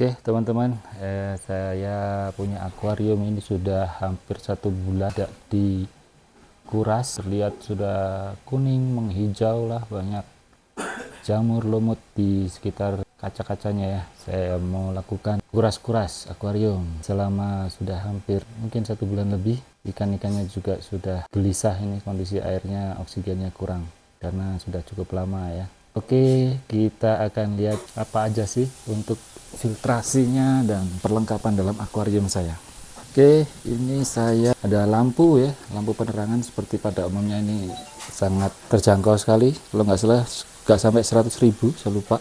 Oke teman-teman, saya punya akuarium ini sudah hampir 1 bulan tidak dikuras. Terlihat sudah kuning menghijau lah, banyak jamur lumut di sekitar kaca-kacanya ya. Saya mau lakukan kuras-kuras akuarium selama sudah hampir mungkin 1 bulan lebih. Ikan-ikannya juga sudah gelisah, ini kondisi airnya, oksigennya kurang karena sudah cukup lama ya. Oke, kita akan lihat apa aja sih untuk filtrasinya dan perlengkapan dalam akuarium saya. Oke, ini saya ada lampu ya, lampu penerangan seperti pada umumnya ini sangat terjangkau sekali. Kalau nggak salah nggak sampai 100.000, saya lupa.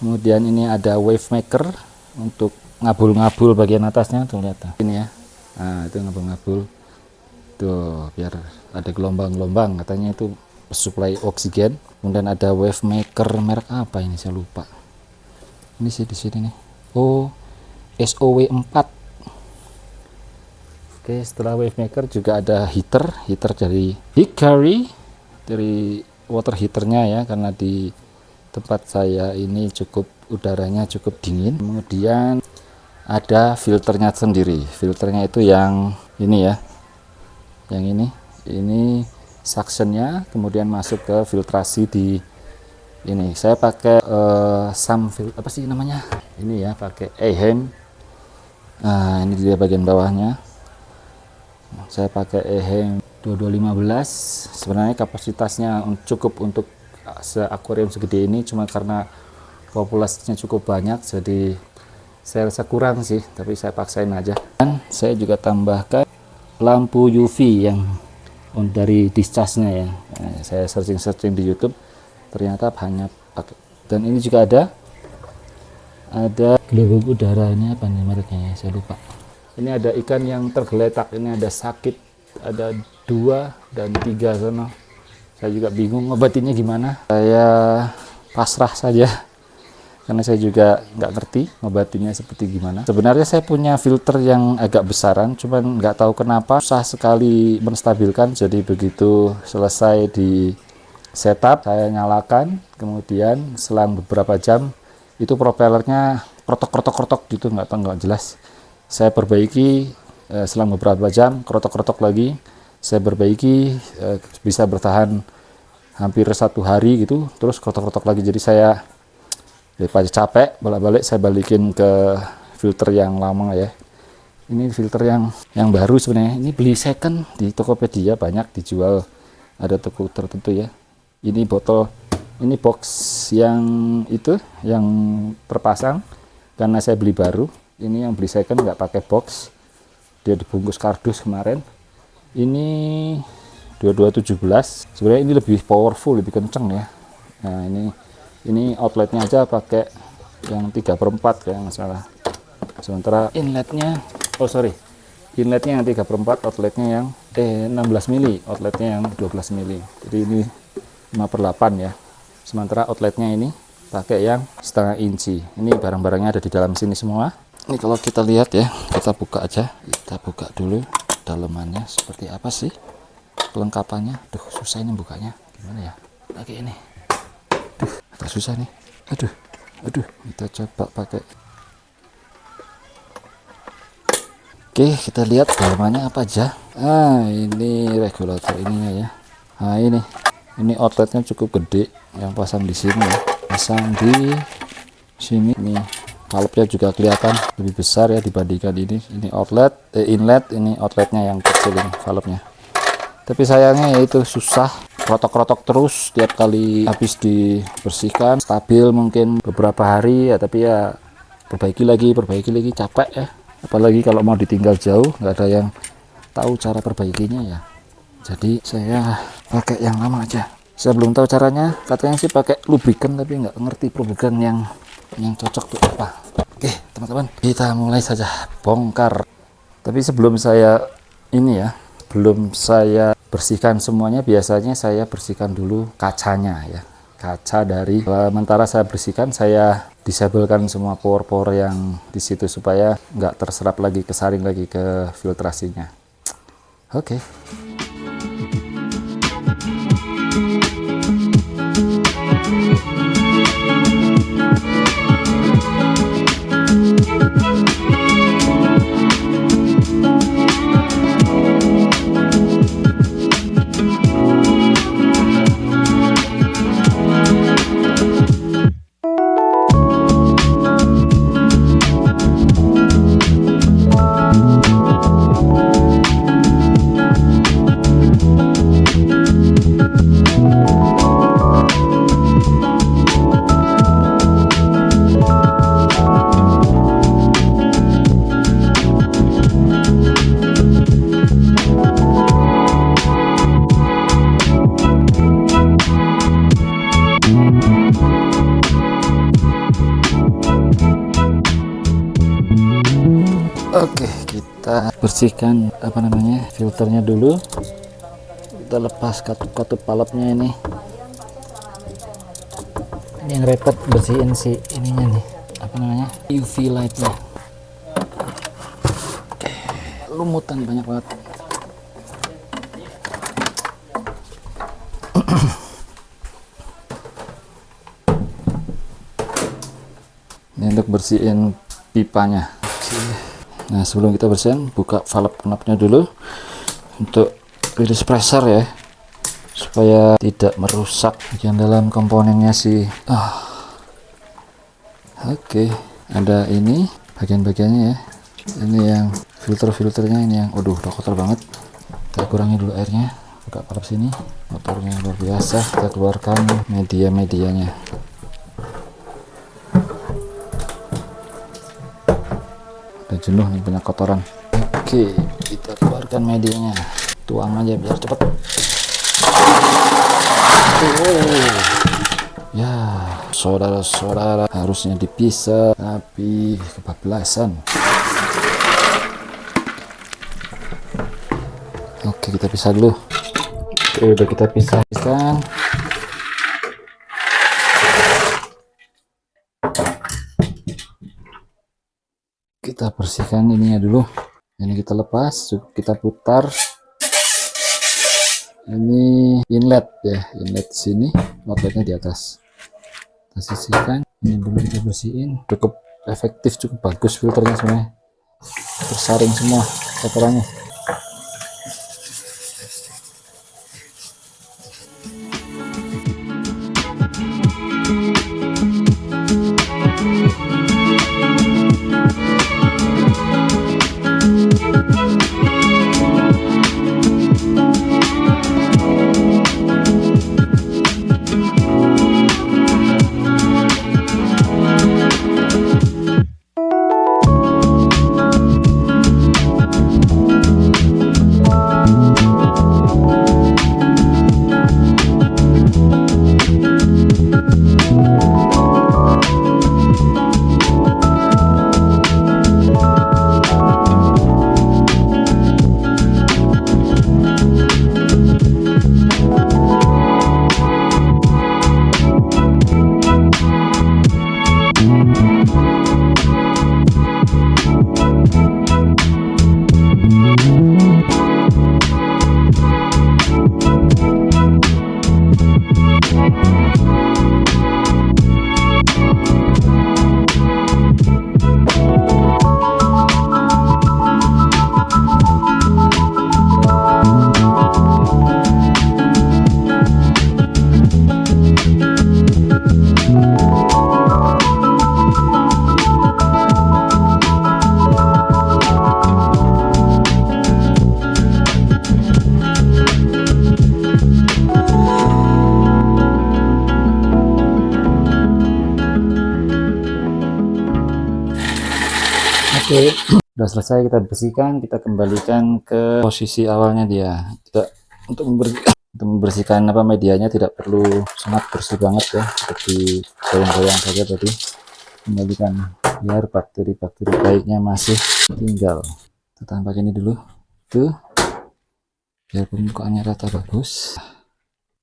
Kemudian ini ada wave maker untuk ngabul-ngabul bagian atasnya, tuh lihat ini ya. Nah, itu ngabul-ngabul. Tuh, biar ada gelombang-gelombang, katanya itu supply oksigen. Kemudian ada wave maker merek apa ini, saya lupa. Ini sih di sini nih. Oh, SOW4. Oke, setelah wave maker juga ada heater dari Hikari, dari water heaternya ya, karena di tempat saya ini udaranya cukup dingin. Kemudian ada filternya sendiri. Filternya itu yang ini ya. Yang ini suctionnya, kemudian masuk ke filtrasi di ini. Saya pakai apa sih namanya ini ya, pakai Ehem. Nah, ini dia bagian bawahnya. Saya pakai Ehem 2215. Sebenarnya kapasitasnya cukup untuk akuarium segede ini, cuma karena populasinya cukup banyak jadi saya rasa kurang sih, tapi saya paksain aja. Dan saya juga tambahkan lampu UV yang dari discharge-nya ya. Nah, saya searching di YouTube, ternyata hanya pakai. Dan ini juga ada gelembung udaranya, apa nih mereknya ya, saya lupa. Ini ada ikan yang tergeletak, ini ada sakit, ada 2 dan 3 sana. Saya juga bingung ngobatinnya gimana. Saya pasrah saja karena saya juga nggak ngerti ngobatinnya seperti gimana. Sebenarnya saya punya filter yang agak besaran, cuman nggak tahu kenapa susah sekali menstabilkan. Jadi begitu selesai di setup, saya nyalakan, kemudian selang beberapa jam itu propellernya krotok gitu, nggak jelas. Saya perbaiki, selang beberapa jam krotok lagi, saya perbaiki, bisa bertahan hampir 1 hari gitu, terus krotok lagi. Jadi saya daripada capek bolak-balik, saya balikin ke filter yang lama ya. Ini filter yang baru sebenarnya. Ini beli second di Tokopedia, banyak dijual, ada toko tertentu ya. Ini botol, ini box yang itu yang terpasang karena saya beli baru. Ini yang beli second nggak pakai box, dia dibungkus kardus kemarin. Ini 2217. Sebenarnya ini lebih powerful, lebih kenceng ya. Nah, ini outletnya aja pakai yang 3/4 kayak nggak salah. Sementara inletnya yang 3/4, outletnya yang 16 mili, outletnya yang 12 mili. Jadi ini 5/8 ya. Sementara outletnya ini pakai yang 1/2 inci. Ini barang-barangnya ada di dalam sini semua. Ini kalau kita lihat ya, kita buka aja. Kita buka dulu dalamannya seperti apa sih kelengkapannya. Duh, susah ini bukanya. Gimana ya? Pakai ini. Agak susah nih. Aduh, kita coba pakai. Oke, kita lihat dalamannya apa aja. Ini regulator ininya ya. Nah, ini outletnya cukup gede, yang pasang di sini ya. Pasang di sini. Ini valve-nya juga kelihatan lebih besar ya dibandingkan ini. Ini inlet, ini outletnya yang kecil ini valve-nya. Tapi sayangnya yaitu susah, krotok terus tiap kali habis dibersihkan. Stabil mungkin beberapa hari ya, tapi ya perbaiki lagi, capek ya. Apalagi kalau mau ditinggal jauh, nggak ada yang tahu cara perbaikinya ya. Jadi saya pakai yang lama aja. Saya belum tahu caranya, katanya sih pakai lubrikan, tapi nggak ngerti lubrikan yang cocok tuh apa. Oke teman-teman, kita mulai saja bongkar. Tapi sebelum saya bersihkan semuanya, biasanya saya bersihkan dulu kacanya ya. Kaca dari, sementara saya bersihkan, saya disablekan semua por-por yang di situ supaya nggak terserap lagi, kesaring lagi ke filtrasinya. Oke. Oke, kita bersihkan apa namanya filternya dulu. Kita lepas katup-katup palapnya ini. Ini yang repot bersihin si ininya nih, apa namanya, UV lightnya. Oke, lumutan banyak banget. Ini untuk bersihin pipanya. Nah, sebelum kita bersihin, buka valve knopnya dulu untuk release pressure ya, supaya tidak merusak bagian dalam komponennya sih. Oke, ada ini bagian-bagiannya ya. Ini yang filternya, ini yang udah kotor banget. Kita kurangi dulu airnya. Buka valve sini, motornya luar biasa. Kita keluarkan media-medianya. Udah jenuh nih, banyak kotoran. Oke, kita keluarkan medianya. Tuang aja biar cepet. Ya, saudara-saudara, harusnya dipisah, tapi kebablasan. Oke, kita pisah dulu. Oke, udah kita pisahkan. Kita bersihkan ininya dulu. Ini kita lepas, kita putar. Ini inlet ya, inlet sini, outletnya di atas. Kita sisihkan. Ini dulu kita bersihin. Cukup efektif, cukup bagus filternya sebenarnya. Tersaring semua kotorannya. Oke, udah selesai kita bersihkan, kita kembalikan ke posisi awalnya dia. Tidak untuk membersihkan apa medianya tidak perlu sangat bersih banget ya, seperti goyang-goyang saja tadi. Kembalikan biar bakteri-bakteri baiknya masih tinggal. Kita tambah ini dulu, tuh, biar permukaannya rata bagus.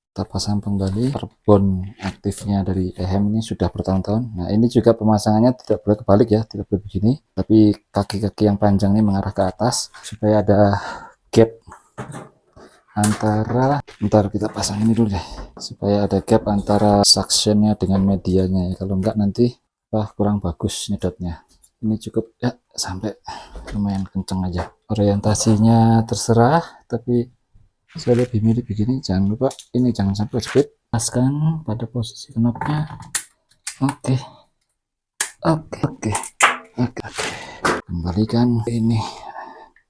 Kita pasang kembali. Karbon aktifnya dari EHEM ini sudah bertahun-tahun. Nah, ini juga pemasangannya tidak boleh kebalik ya, tidak boleh begini, tapi kaki-kaki yang panjang ini mengarah ke atas supaya ada gap antara, ntar kita pasang ini dulu deh, supaya ada gap antara suctionnya dengan medianya ya. Kalau enggak nanti kurang bagus nyedotnya. Ini cukup ya, sampai lumayan kenceng aja. Orientasinya terserah, tapi saya lebih milih begini. Jangan lupa ini jangan sampai jepit. Paskan pada posisi knopnya. Oke. Kembalikan ini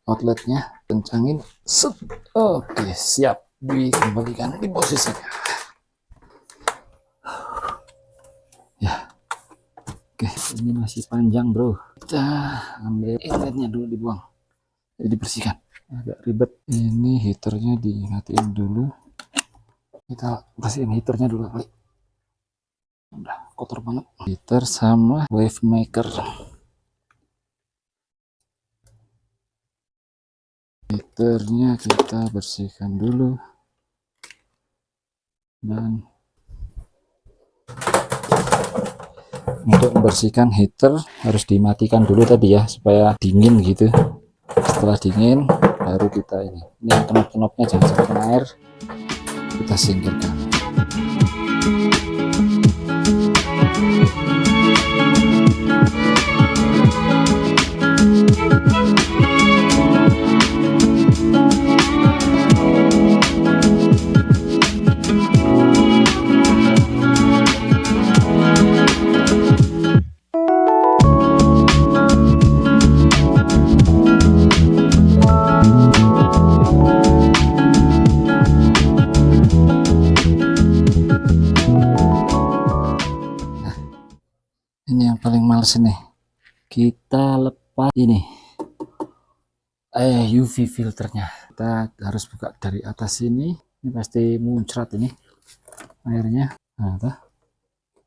outletnya, kencangin. Set. Oke, siap dikembalikan di posisinya. Ya. Oke, ini masih panjang bro. Kita ambil inletnya dulu, dibuang. Jadi dibersihkan. Agak ribet. Ini heaternya dimatiin dulu. Kita bersihin heaternya dulu kali. Udah kotor banget. Heater sama wave maker. heaternya kita bersihkan dulu, dan untuk membersihkan heater harus dimatikan dulu tadi ya, supaya dingin gitu. Setelah dingin baru kita ini yang knop-knopnya jangan sampai kena air, kita singkirkan. Ini yang paling males ini, kita lepas ini UV filternya. Kita harus buka dari atas ini pasti muncrat ini airnya. Nah,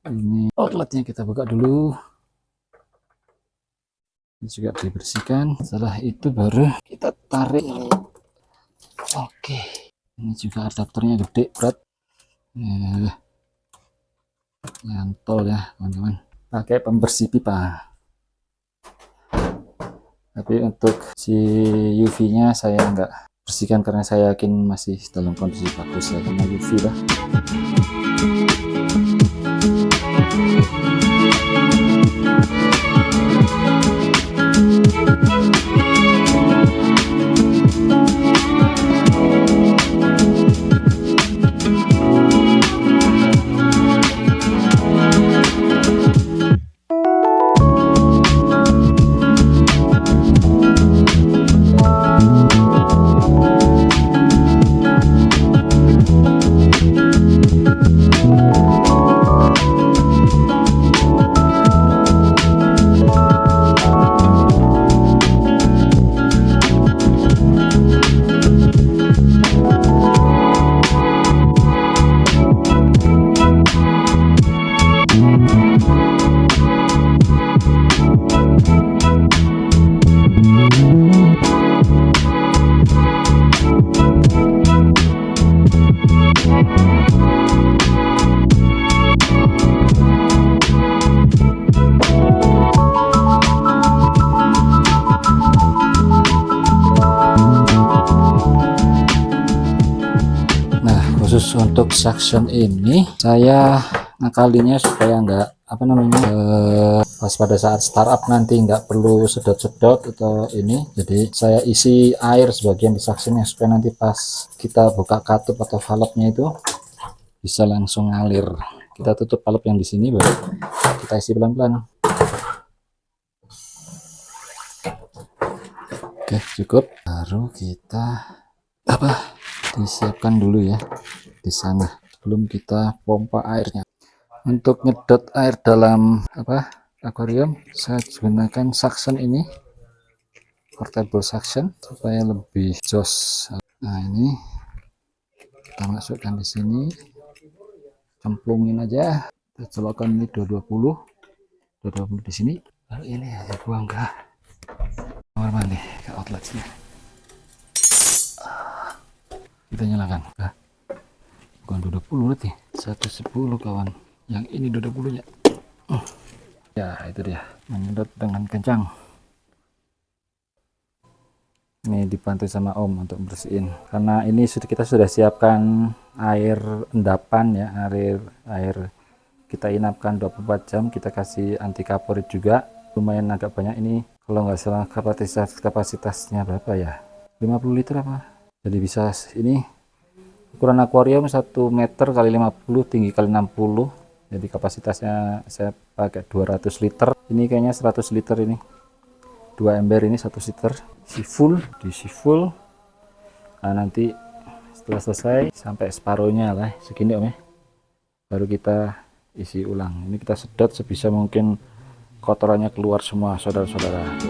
ini outletnya kita buka dulu, ini juga dibersihkan. Setelah itu baru kita tarik ini. Oke, ini juga adaptornya gede, berat, nyantol ya teman-teman, pakai pembersih pipa. Tapi untuk si UV nya saya enggak bersihkan karena saya yakin masih dalam kondisi bagus ya, karena UV lah. Khusus untuk suction ini saya ngakalinya supaya enggak pas pada saat startup nanti nggak perlu sedot-sedot atau ini. Jadi saya isi air sebagian di suctionnya supaya nanti pas kita buka katup atau valve-nya itu bisa langsung ngalir. Kita tutup valve yang di sini, baru kita isi pelan-pelan. Oke, cukup. Baru kita disiapkan dulu ya di sana sebelum kita pompa airnya. Untuk nyedot air dalam akuarium saya gunakan suction ini, portable suction, supaya lebih jos. Nah, ini kita masukkan di sini, cemplungin aja, kita colokkan ini 220 di sini. Lalu ini ya buang ke kamar mandi, ke outletnya. Kita nyalakan, bukan 220 berarti 110 kawan, yang ini 220 nya. Ya itu dia, menyedot dengan kencang. Ini dibantu sama Om untuk bersihin, karena ini kita sudah siapkan air endapan ya, air kita inapkan 24 jam, kita kasih anti kaporit juga, lumayan agak banyak ini. Kalau nggak salah kapasitasnya berapa ya, 50 liter apa. Jadi bisa ini ukuran akuarium 1 meter kali 50, tinggi kali 60. Jadi kapasitasnya saya pakai 200 liter. Ini kayaknya 100 liter ini. 2 ember ini 1 liter. Diisi full. Nah, nanti setelah selesai sampai separuhnya lah, segini Om ya. Baru kita isi ulang. Ini kita sedot sebisa mungkin kotorannya keluar semua, saudara-saudara.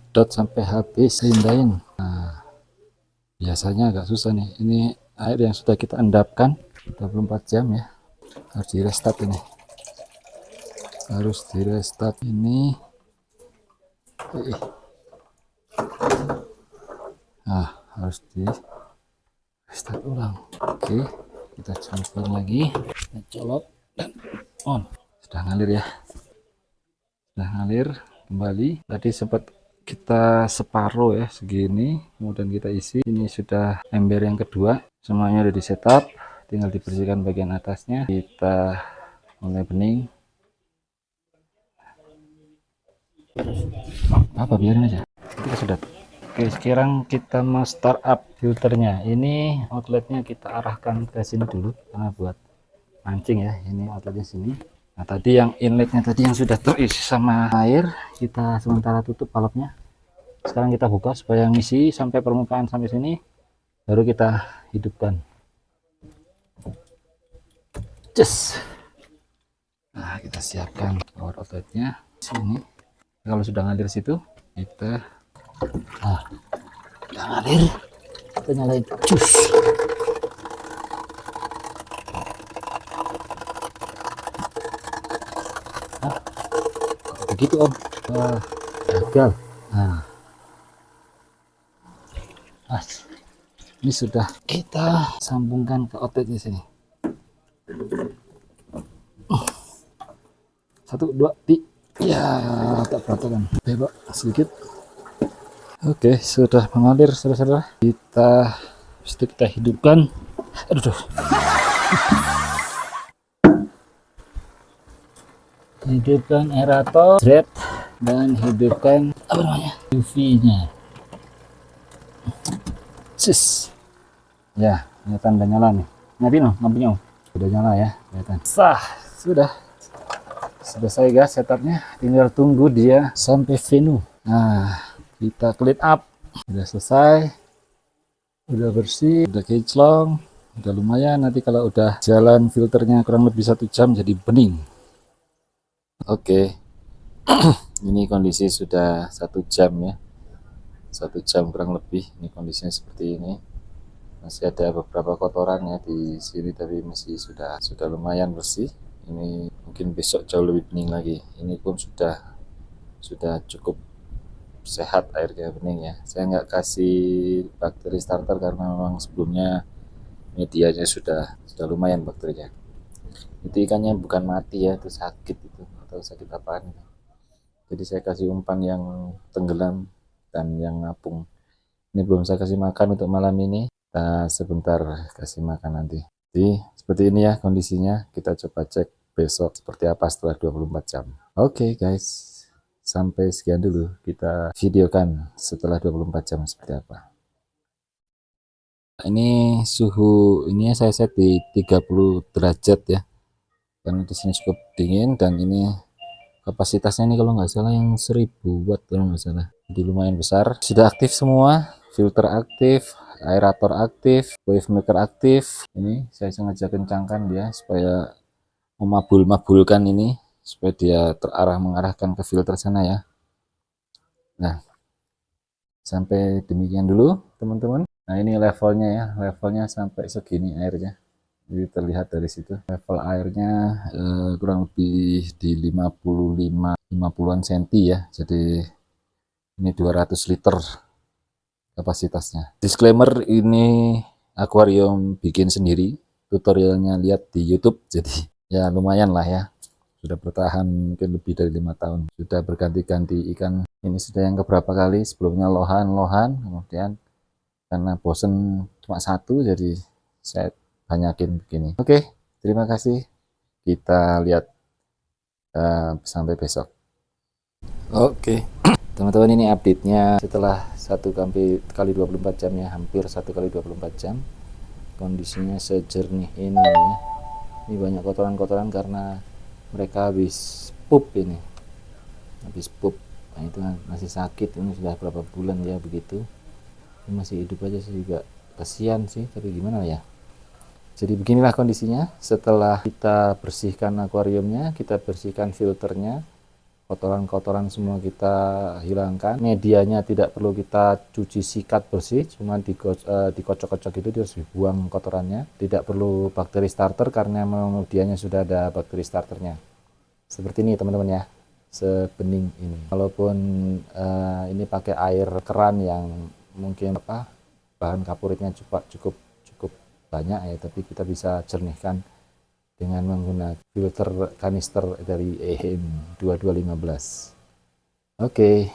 sedot sampai habis, lindahin. Nah, biasanya agak susah nih, ini air yang sudah kita endapkan 24 jam ya, harus di restart ini, harus di restart ini. Nah, harus di restart ulang. Oke, kita coba lagi, kita colok dan on. Sudah ngalir ya, sudah ngalir kembali. Tadi sempat kita separuh ya, segini, kemudian kita isi. Ini sudah ember yang kedua, semuanya udah di setup, tinggal dibersihkan bagian atasnya. Kita mulai bening. Apa, biarin aja, kita sudah. Oke, sekarang kita mau startup filternya. Ini outletnya kita arahkan ke sini dulu karena buat mancing ya. Ini outletnya sini. Nah, tadi yang inletnya tadi yang sudah terisi sama air, kita sementara tutup valve-nya. Sekarang kita buka supaya ngisi sampai permukaan sampai sini, baru kita hidupkan. Just. Nah, kita siapkan power outletnya sini. Kalau sudah ngalir situ, kita udah ngalir, kita nyalain cus. Begitu om, gagal. Nah, ini sudah kita sambungkan ke outlet di sini. 1, 2, 3. Ya, tak berantakan. Bebak sedikit. Oke, sudah mengalir saudara-saudara. Kita hidupkan. Aduh. Hidupkan aerator, thread, dan hidupkan apa namanya, UV-nya. Ya, ini tanda nyala nih. Nyati no, lampunya udah nyala ya, kelihatan. Sah, sudah selesai guys setupnya. Tinggal tunggu dia sampai venue. Nah, kita clean up. Udah selesai, udah bersih, udah kinclong, udah lumayan. Nanti kalau udah jalan filternya kurang lebih 1 jam jadi bening. Oke. Ini kondisi sudah 1 jam ya, 1 jam kurang lebih. Ini kondisinya seperti ini. Masih ada beberapa kotoran ya di sini, tapi masih sudah lumayan bersih. Ini mungkin besok jauh lebih bening lagi. Ini pun sudah cukup sehat airnya, bening ya. Saya nggak kasih bakteri starter karena memang sebelumnya medianya sudah lumayan bakterinya. Itu ikannya bukan mati ya, itu sakit itu, atau sakit apaan. Jadi saya kasih umpan yang tenggelam dan yang ngapung. Ini belum saya kasih makan untuk malam ini. Kita sebentar kasih makan nanti. Jadi seperti ini ya kondisinya. Kita coba cek besok seperti apa setelah 24 jam. Oke guys, sampai sekian dulu. Kita videokan setelah 24 jam seperti apa. Ini suhu ini saya set di 30 derajat ya, karena di sini cukup dingin. Dan ini kapasitasnya ini kalau nggak salah yang 1000 watt kalau nggak salah, jadi lumayan besar. Sudah aktif semua, filter aktif, aerator aktif, wave maker aktif. Ini saya sengaja kencangkan dia supaya memabulkan ini, supaya dia mengarahkan ke filter sana ya. Nah, sampai demikian dulu teman-teman. Nah, ini levelnya ya, levelnya sampai segini airnya. Jadi terlihat dari situ level airnya kurang lebih di 50-an cm ya. Jadi ini 200 liter kapasitasnya. Disclaimer, ini akuarium bikin sendiri, tutorialnya lihat di YouTube, jadi ya lumayan lah ya. Sudah bertahan mungkin lebih dari 5 tahun. Sudah berganti-ganti ikan. Ini sudah yang keberapa kali. Sebelumnya lohan, kemudian karena bosen cuma 1, jadi saya banyakin begini. Oke, terima kasih. Kita lihat sampai besok. Oke, teman-teman, ini update-nya setelah 1 kali 24 jam ya, hampir 1 kali 24 jam. Kondisinya sejernih ini ya. Ini banyak kotoran-kotoran karena mereka habis pup ini. Habis pup. Nah, itu masih sakit. Ini sudah berapa bulan ya begitu. Ini masih hidup aja sih, juga kasihan sih, tapi gimana ya. Jadi beginilah kondisinya setelah kita bersihkan akuariumnya, kita bersihkan filternya, kotoran-kotoran semua kita hilangkan. Medianya tidak perlu kita cuci sikat bersih, cuma dikocok-kocok itu terus dibuang kotorannya. Tidak perlu bakteri starter karena memang medianya sudah ada bakteri starternya. Seperti ini teman-teman ya, sebening ini. Walaupun ini pakai air keran yang mungkin bahan kapuritnya cukup banyak ya, tapi kita bisa jernihkan dengan menggunakan filter kanister dari EHEM 2215. Oke.